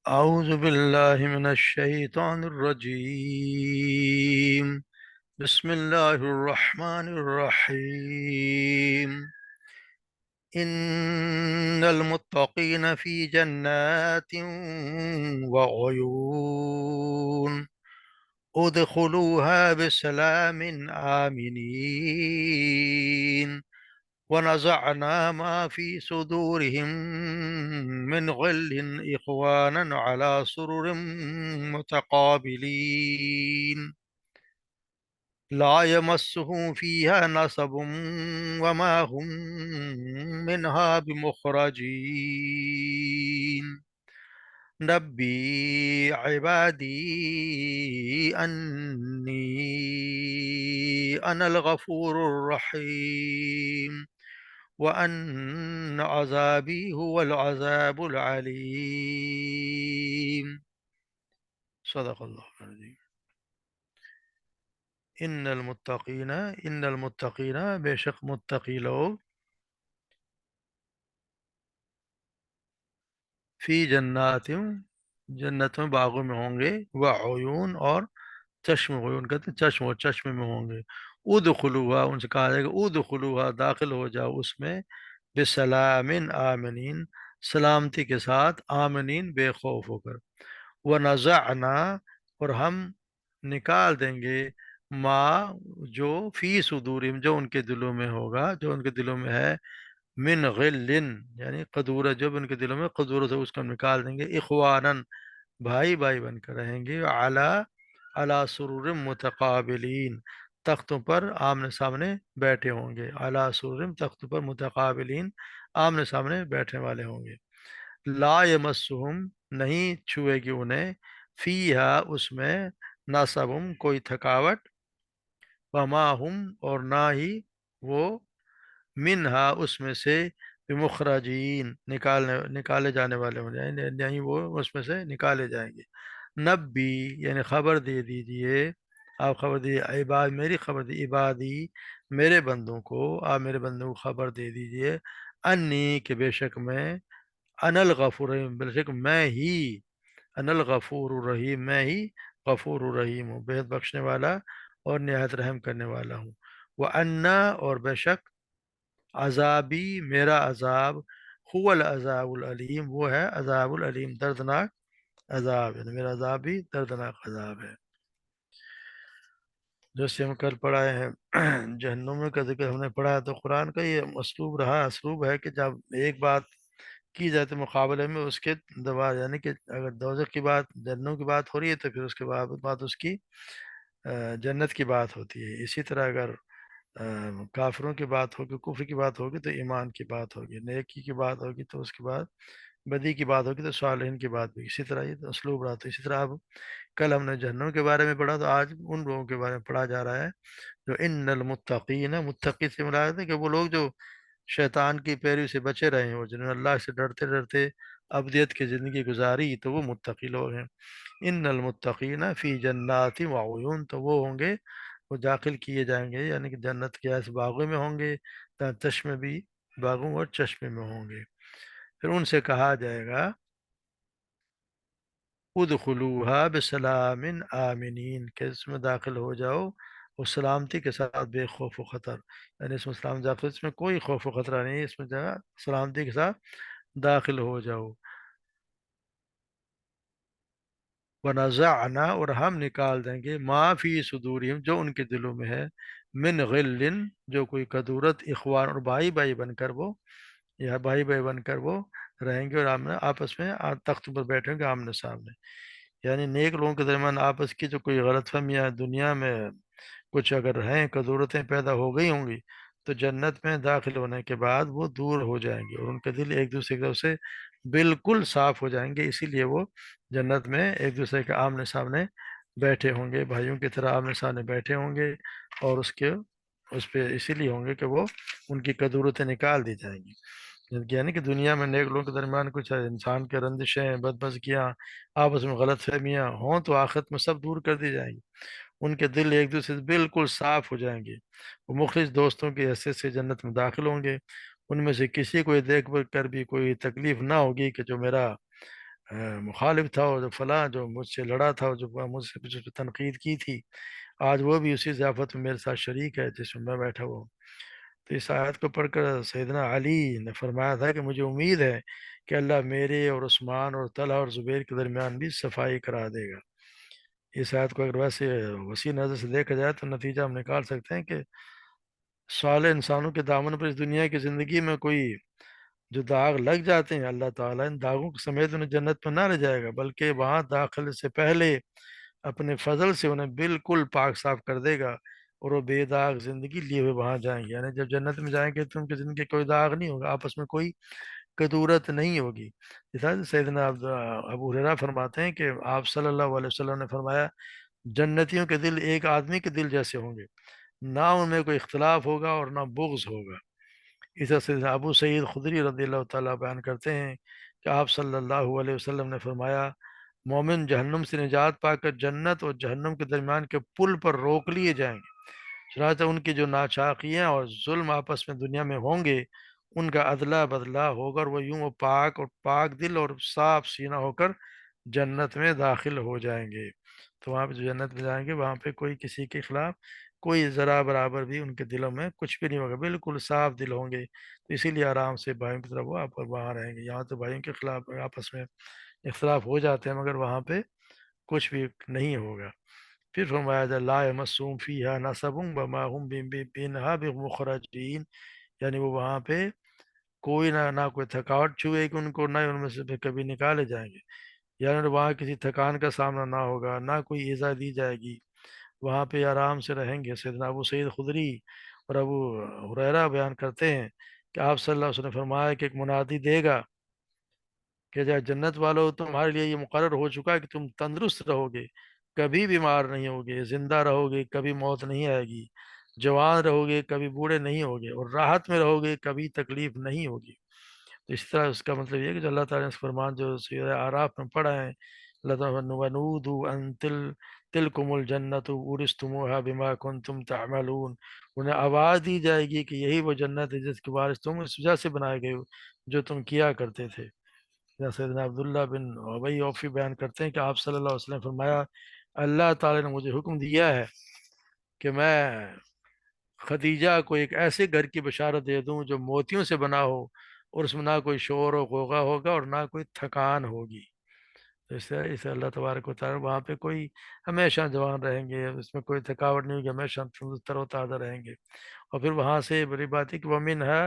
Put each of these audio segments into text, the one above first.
أعوذ بالله من الشيطان الرجيم. بسم الله الرحمن الرحيم. إن المتقين في جنات وعيون ادخلوها بسلام آمنين ونزعنا ما في صدورهم من غل إخوانا على سرر متقابلين لا يمسهم فيها نصب وما هم منها بمخرجين نبي عبادي أني أنا الغفور الرحيم وأن عذابي هو العذاب العليم. صدق الله العظيم. ان المتقین بے شک متقی لوگ فی جنات جنت میں باغوں میں ہوں گے، وعیون اور چشم، عیون کہتے ہیں چشم، اور چشم میں ہوں گے. ادخلوها ان سے کہا جائے گا ادخلوها داخل ہو جاؤ اس میں، بسلام آمنین سلامتی کے ساتھ، آمنین بے خوف ہو کر. ونزعنا اور ہم نکال دیں گے، ما جو فی صدورہم جو ان کے دلوں میں ہوگا، جو ان کے دلوں میں ہے، من غلن یعنی قدورت، جو بھی ان کے دلوں میں قدورت ہے اس کو ہم نکال دیں گے، اخوانن بھائی بھائی بن کر رہیں گے، علی سرور متقابلین تختوں پر آمنے سامنے بیٹھے ہوں گے، علی سرور تختوں پر متقابلین آمنے سامنے بیٹھنے والے ہوں گے. لا یمسہم نہیں چھوئے گی انہیں، فیہا اس میں، نصبم کوئی تھکاوٹ، وما ہم اور نہ ہی وہ، منہا اس میں سے، بمخرجین نکالے جانے والے ہوں جائیں، یعنی وہ اس میں سے نکالے جائیں گے. نبی یعنی خبر دے دیجئے، آپ خبر دیجئے، عباد میری خبر دی، عبادی میرے بندوں کو، آپ میرے بندوں کو خبر دے دیجئے، انی کہ بے شک میں، ان الغفور الرحیم بے شک میں ہی، ان الغفور الرحیم میں ہی غفور الرحیم ہوں، بہت بخشنے والا اور نہایت رحم کرنے والا ہوں. وَأَنَّا اور بے شک، عذابی میرا عذاب، هو العذاب العلیم وہ ہے عذاب العلیم دردناک عذاب، یعنی میرا عذاب بھی دردناک عذاب ہے. جیسے ہم کل پڑھائے ہیں جہنم کا ذکر ہم نے پڑھا ہے، تو قرآن کا یہ اسلوب ہے کہ جب ایک بات کی جائے تو مقابلے میں اس کے دوبارہ، یعنی کہ اگر دوزخ کی بات، جہنم کی بات ہو رہی ہے تو پھر اس کے بعد اس کی جنت کی بات ہوتی ہے. اسی طرح اگر کافروں کی بات ہوگی، کفر کی بات ہوگی تو ایمان کی بات ہوگی، نیکی کی بات ہوگی تو اس کے بعد بدی کی بات ہوگی تو صالحین کی بات ہوگی. اسی طرح یہ اسلوب رہا. تو اسی طرح اب کل ہم نے جہنم کے بارے میں پڑھا، تو آج ان لوگوں کے بارے میں پڑھا جا رہا ہے جو ان المتقین، متقی سے مراد ہے کہ وہ لوگ جو شیطان کی پیروی سے بچے رہے ہیں، وہ جنہوں نے اللہ سے ڈرتے ڈرتے ابدیت کی زندگی گزاری، تو وہ متقی لوگ ہیں. ان المتقین فی جنات وعیون تو وہ ہوں گے، وہ داخل کیے جائیں گے، یعنی کہ جنت کے ایسے باغوں میں ہوں گے، چشمے بھی باغوں اور چشمے میں ہوں گے. پھر ان سے کہا جائے گا ادخلوها بسلام آمنین کہ اس میں داخل ہو جاؤ اور سلامتی کے ساتھ، بے خوف و خطر، یعنی اس میں سلام داخل، اس میں کوئی خوف و خطرہ نہیں ہے، اس میں جگہ سلامتی کے ساتھ داخل ہو جاؤ. ونزعنا اور ہم نکال دیں گے، ما فی صدورہم جو ان کے دلوں میں ہے، من غل جو کوئی کدورت، اخوان اور بھائی بھائی بن کر وہ، یا بھائی بھائی بن کر وہ رہیں گے، اور آپس میں تخت پر بیٹھیں گے آمنے سامنے. یعنی نیک لوگوں کے درمیان آپس کی جو کوئی غلط فہمیاں دنیا میں کچھ اگر ہیں، قدورتیں پیدا ہو گئی ہوں گی، تو جنت میں داخل ہونے کے بعد وہ دور ہو جائیں گے، اور ان کے دل ایک دوسرے کی طرف سے بالکل صاف ہو جائیں گے. اسی لیے وہ جنت میں ایک دوسرے کے آمنے سامنے بیٹھے ہوں گے، بھائیوں کی طرح آمنے سامنے بیٹھے ہوں گے، اور اس پہ اسی لیے ہوں گے کہ وہ ان کی قدورتیں نکال دی جائیں گی. یعنی کہ دنیا میں نیک لوگوں کے درمیان کچھ انسان کے رنجشیں، بدمزگیاں، آپس میں غلط فہمیاں ہوں، تو آخرت میں سب دور کر دی جائیں گی. ان کے دل ایک دوسرے سے بالکل صاف ہو جائیں گے، وہ مخلص دوستوں کی حیثیت سے جنت میں داخل ہوں گے. ان میں سے کسی کو یہ دیکھ کر بھی کوئی تکلیف نہ ہوگی کہ جو میرا مخالف تھا، اور جو فلاں جو مجھ سے لڑا تھا، اور جو مجھ سے جو تنقید کی تھی، آج وہ بھی اسی ضیافت میں میرے ساتھ شریک ہے جس میں میں بیٹھا ہوا ہوں۔ تو اس آیت کو پڑھ کر سیدنا علی نے فرمایا تھا کہ مجھے امید ہے کہ اللہ میرے اور عثمان اور طلحہ اور زبیر کے درمیان بھی صفائی کرا دے گا۔ اس آیت کو اگر ویسے وسیع نظر سے دیکھا جائے تو نتیجہ ہم نکال سکتے ہیں کہ صالح انسانوں کے دامن پر اس دنیا کی زندگی میں کوئی جو داغ لگ جاتے ہیں، اللہ تعالیٰ ان داغوں کے سمیت انہیں جنت میں نہ لے جائے گا، بلکہ وہاں داخل سے پہلے اپنے فضل سے انہیں بالکل پاک صاف کر دے گا، اور وہ بے داغ زندگی لیے ہوئے وہاں جائیں گے۔ یعنی جب جنت میں جائیں گے تو ان کی زندگی کوئی داغ نہیں ہوگا، آپس میں کوئی کدورت نہیں ہوگی۔ جیسا سیدنا ابو ہریرہ فرماتے ہیں کہ آپ صلی اللہ علیہ وسلم نے فرمایا، جنتیوں کے دل ایک آدمی کے دل جیسے ہوں گے، نہ ان میں کوئی اختلاف ہوگا اور نہ بغض ہوگا۔ اس سے ابو سعید خدری رضی اللہ تعالیٰ بیان کرتے ہیں کہ آپ صلی اللہ علیہ وسلم نے فرمایا، مومن جہنم سے نجات پا کر جنت اور جہنم کے درمیان کے پل پر روک لیے جائیں گے، چنانچہ ان کی جو ناچاقیاں اور ظلم آپس میں دنیا میں ہوں گے، ان کا عدلہ بدلہ ہوگا، اور وہ یوں وہ پاک اور پاک دل اور صاف سینہ ہو کر جنت میں داخل ہو جائیں گے۔ تو وہاں پہ جو جنت میں جائیں گے، وہاں پہ کوئی کسی کے خلاف کوئی ذرا برابر بھی ان کے دلوں میں کچھ بھی نہیں ہوگا، بالکل صاف دل ہوں گے۔ تو اسی لیے آرام سے بھائیوں کی طرف وہ آپ وہاں رہیں گے۔ یہاں تو بھائیوں کے خلاف آپس میں اختلاف ہو جاتے ہیں، مگر وہاں پہ کچھ بھی نہیں ہوگا۔ پھر فرمایا جائے لا یمسہم فیہا نصب وما ہم منہا بمخرجین، یعنی وہ وہاں پہ کوئی نہ کوئی تھکاوٹ چھوئے گی ان کو، نہ ہی ان میں سے پھر کبھی نکالے جائیں گے، یعنی وہاں کسی تھکان کا سامنا نہ ہوگا، نہ کوئی ایذا دی جائے گی، وہاں پہ آرام سے رہیں گے۔ سیدنا ابو سعید خدری اور ابو ہریرہ بیان کرتے ہیں کہ آپ صلی اللہ علیہ وسلم نے فرمایا کہ ایک منادی دے گا کہ جائے جنت والو، تمہارے لیے یہ مقرر ہو چکا ہے کہ تم تندرست رہو گے، کبھی بیمار نہیں ہوگے، زندہ رہو گے، کبھی موت نہیں آئے گی، جوان رہو گے، کبھی بوڑھے نہیں ہوگے، اور راحت میں رہو گے، کبھی تکلیف نہیں ہوگی۔ تو اس طرح اس کا مطلب یہ ہے کہ جو اللہ تعالیٰ نے اس فرمان جو سورہ اعراف میں پڑھا ہے، اللہ تعالیٰ نے وَنُودُوا أَن تِلْكُمُ الْجَنَّةُ أُورِثْتُمُوهَا بِمَا كُنْتُمْ تَعْمَلُونَ، انہیں آواز دی جائے گی کہ یہی وہ جنت ہے جس کے وارث تم اس وجہ سے بنائے گئے ہو جو تم کیا کرتے تھے۔ یا سیدنا عبداللہ بن ابی اوفی بیان کرتے ہیں کہ آپ صلی اللہ علیہ وسلم نے فرمایا، اللہ تعالیٰ نے مجھے حکم دیا ہے کہ میں خدیجہ کو ایک ایسے گھر کی بشارت دے دوں جو موتیوں سے بنا ہو، اور اس میں نہ کوئی شور و غوغا ہوگا اور نہ کوئی تھکان ہوگی۔ تو اس سے اللہ تبارک و تعالیٰ وہاں پہ کوئی ہمیشہ جوان رہیں گے، اس میں کوئی تھکاوٹ نہیں ہوگی، ہمیشہ تر و تازہ رہیں گے۔ اور پھر وہاں سے بڑی بات ہے کہ وَمِنْهَا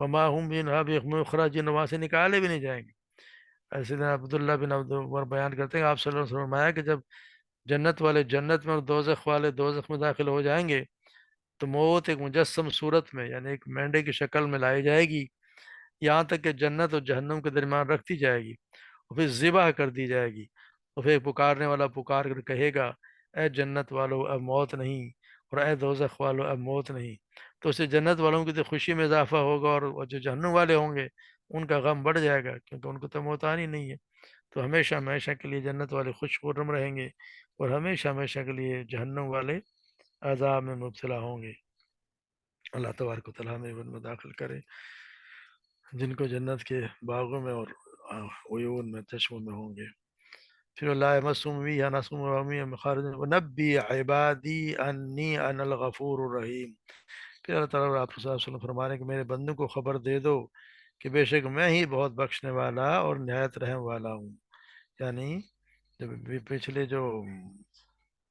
وَمَا هُمْ مِنْهَا بِمُخْرَجِينَ، وہاں سے نکالے بھی نہیں جائیں گے۔ ایسے دن عبداللہ بن عبد البر بیان کرتے ہیں، آپ صلی اللہ علیہ وسلم نے فرمایا کہ جب جنت والے جنت میں اور دوزخ والے دوزخ میں داخل ہو جائیں گے، تو موت ایک مجسم صورت میں، یعنی ایک مینڈے کی شکل میں لائی جائے گی، یہاں تک کہ جنت اور جہنم کے درمیان رکھ دی جائے گی، اور پھر ذبح کر دی جائے گی، اور پھر پکارنے والا پکار کر کہے گا، اے جنت والو اب موت نہیں، اور اے دوزخ والو اب موت نہیں۔ تو اس سے جنت والوں کی تو خوشی میں اضافہ ہوگا، اور جو جہنم والے ہوں گے ان کا غم بڑھ جائے گا، کیونکہ ان کو تو موت آنی نہیں ہے۔ تو ہمیشہ ہمیشہ کے لیے جنت والے خوش خرم رہیں گے، اور ہمیشہ ہمیشہ کے لیے جہنم والے عذاب میں مبتلا ہوں گے۔ اللہ تبارک و تعالیٰ ہمیں ان میں داخل کرے جن کو جنت کے باغوں میں اور عیون میں چشموں میں ہوں گے۔ پھر اللہ مسومی یا نسومی مخارج نبی عبادی انی انا الغفور الرحیم۔ پھر اللہ تعالیٰ آپ صلی اللہ علیہ وسلم فرمانے کہ میرے بندوں کو خبر دے دو کہ بے شک میں ہی بہت بخشنے والا اور نہایت رحم والا ہوں۔ یعنی جب پچھلے جو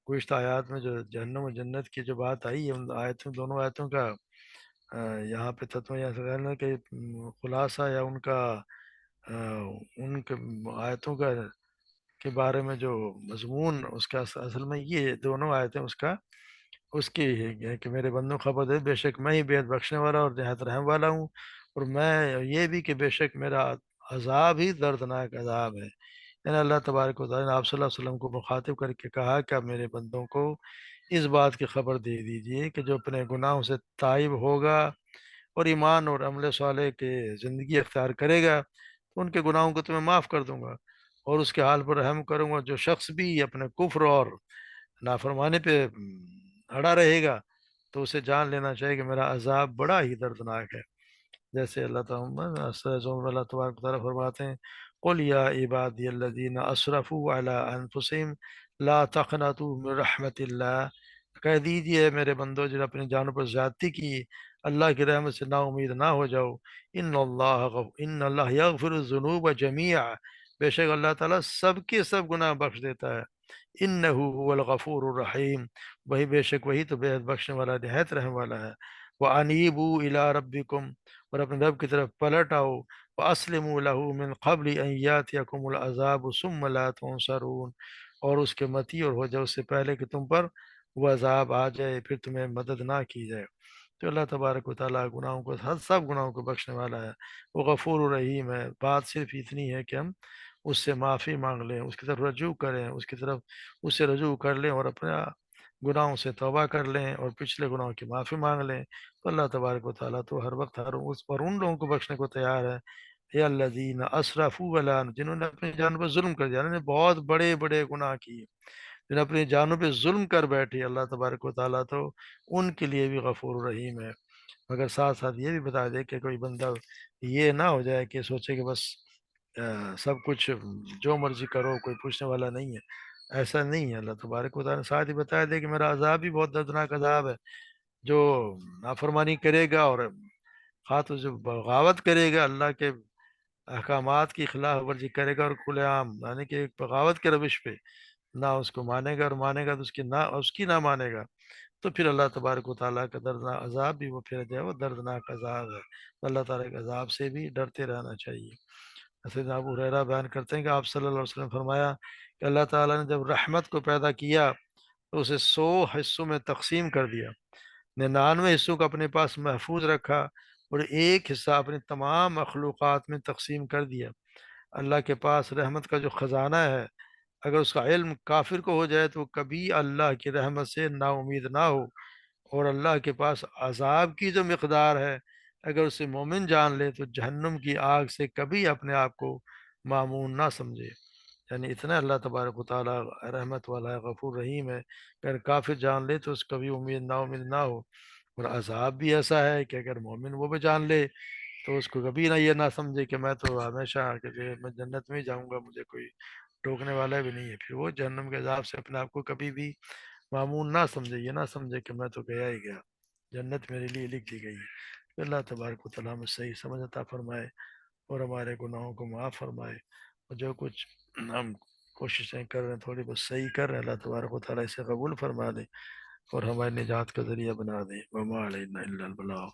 گزشتہ آیات میں جو جہنم و جنت کی جو بات آئی ہے، ان آیتوں دونوں آیتوں کا یہاں پہ تتمہ یا سغیر کہ خلاصہ یا ان کا ان کے آیتوں کا کے بارے میں جو مضمون اس کا اصل میں یہ دونوں آیتیں اس کی ہے کہ میرے بندوں خبر دے، بے شک میں ہی بے حد بخشنے والا اور نہایت رحم والا ہوں، اور میں یہ بھی کہ بے شک میرا عذاب ہی دردناک عذاب ہے۔ یعنی اللہ تبارک و تعالیٰ نے آپ صلی اللہ علیہ وسلم کو مخاطب کر کے کہا کہ آپ میرے بندوں کو اس بات کی خبر دے دیجئے کہ جو اپنے گناہوں سے تائب ہوگا اور ایمان اور عمل صالح کے زندگی اختیار کرے گا، تو ان کے گناہوں کو تو میں معاف کر دوں گا، اور اس کے حال پر رحم کروں گا۔ جو شخص بھی اپنے کفر اور نافرمانی پہ اڑا رہے گا، تو اسے جان لینا چاہیے کہ میرا عذاب بڑا ہی دردناک ہے۔ جیسے اللہ تعالیٰ اللہ تبارک و تعالیٰ فرماتے ہیں قل یا عبادی الذین اسرفوا علی انفسہم لا تقنطوا من رحمت اللہ، کہہ دیجئے میرے بندو جو اپنی جانوں پر زیادتی کی، اللہ کی رحمت سے نا امید نہ ہو جاؤ۔ ان اللہ یغفر الذنوب جميعا، بے شک اللہ تعالیٰ سب کے سب گناہ بخش دیتا ہے۔ انہ هو الغفور الرحیم، وہی بے شک وہی تو بے حد بخشنے والا نہایت رحم والا ہے۔ وانیبوا الی ربکم، اور اپنے رب کی طرف پلٹ آؤ۔ واسلموا له من قبل ان یاتیکم العذاب ثم لا تنصرون، اور اس کے متی اور ہو جاؤ اس سے پہلے کہ تم پر وہ عذاب آ جائے پھر تمہیں مدد نہ کی جائے۔ تو اللہ تبارک و تعالیٰ گناہوں کو سب گناہوں کو بخشنے والا ہے، وہ غفور الرحیم ہے۔ بات صرف اتنی ہے کہ ہم اس سے معافی مانگ لیں، اس کی طرف رجوع کریں، اس کی طرف اس سے رجوع کر لیں اور اپنے گناہوں سے توبہ کر لیں اور پچھلے گناہوں کی معافی مانگ لیں، تو اللہ تبارک و تعالیٰ تو ہر وقت ہر اس پر ان لوگوں کو بخشنے کو تیار ہے۔ یا الذین اسرفوا علی، جنہوں نے اپنی جانوں پر ظلم کر دیا، انہوں نے بہت بڑے بڑے گناہ کیے، جنہوں نے اپنی جانوں پہ ظلم کر بیٹھے، اللہ تبارک و تعالیٰ تو ان کے لیے بھی غفور رحیم ہے۔ مگر ساتھ ساتھ یہ بھی بتا دے کہ کوئی بندہ یہ نہ ہو جائے کہ سوچے کہ بس سب کچھ جو مرضی کرو، کوئی پوچھنے والا نہیں ہے، ایسا نہیں ہے۔ اللہ تبارک و تعالیٰ نے ساتھ ہی بتایا دے کہ میرا عذاب بھی بہت دردناک عذاب ہے، جو نافرمانی کرے گا اور خواہ تو جو بغاوت کرے گا، اللہ کے احکامات کی خلاف ورزی کرے گا اور کھلے عام یعنی کہ ایک بغاوت کے روش پہ نہ اس کو مانے گا، اور مانے گا تو اس کی نہ مانے گا، تو پھر اللہ تبارک و تعالیٰ کا دردناک عذاب بھی وہ پھر جو ہے وہ دردناک عذاب ہے۔ تو اللہ تعالیٰ کے عذاب سے بھی ڈرتے رہنا چاہیے۔ سیدنا ابو ہریرہ بیان کرتے ہیں کہ آپ صلی اللہ علیہ وسلم نے فرمایا کہ اللہ تعالیٰ نے جب رحمت کو پیدا کیا تو اسے 100 حصوں میں تقسیم کر دیا، 99 حصوں کو اپنے پاس محفوظ رکھا اور ایک حصہ اپنی تمام مخلوقات میں تقسیم کر دیا۔ اللہ کے پاس رحمت کا جو خزانہ ہے، اگر اس کا علم کافر کو ہو جائے تو وہ کبھی اللہ کی رحمت سے نا امید نہ ہو، اور اللہ کے پاس عذاب کی جو مقدار ہے اگر اسے مومن جان لے تو جہنم کی آگ سے کبھی اپنے آپ کو معمون نہ سمجھے۔ یعنی اتنا اللہ تبارک و تعالیٰ رحمت والا ہے، غفور رحیم ہے، اگر کافر جان لے تو اس کبھی امید نا امید نہ ہو۔ اور عذاب بھی ایسا ہے کہ اگر مومن وہ بھی جان لے تو اس کو کبھی نہ یہ نہ سمجھے کہ میں تو ہمیشہ کہ میں جنت میں ہی جاؤں گا، مجھے کوئی ٹوکنے والا بھی نہیں ہے، پھر وہ جہنم کے عذاب سے اپنے آپ کو کبھی بھی معمون نہ سمجھے، یہ نہ سمجھے کہ میں تو گیا ہی گیا، جنت میرے لیے لکھ دی گئی ہے۔ کہ اللہ تبارک و تعالیٰ ہمیں صحیح سمجھ عطا فرمائے اور ہمارے گناہوں کو معاف فرمائے، اور جو کچھ ہم کوششیں کر رہے ہیں تھوڑی بہت صحیح کر رہے ہیں، اللہ تبارک و تعالیٰ اسے قبول فرما دے اور ہماری نجات کا ذریعہ بنا دے۔ وما علینا الا البلاغ۔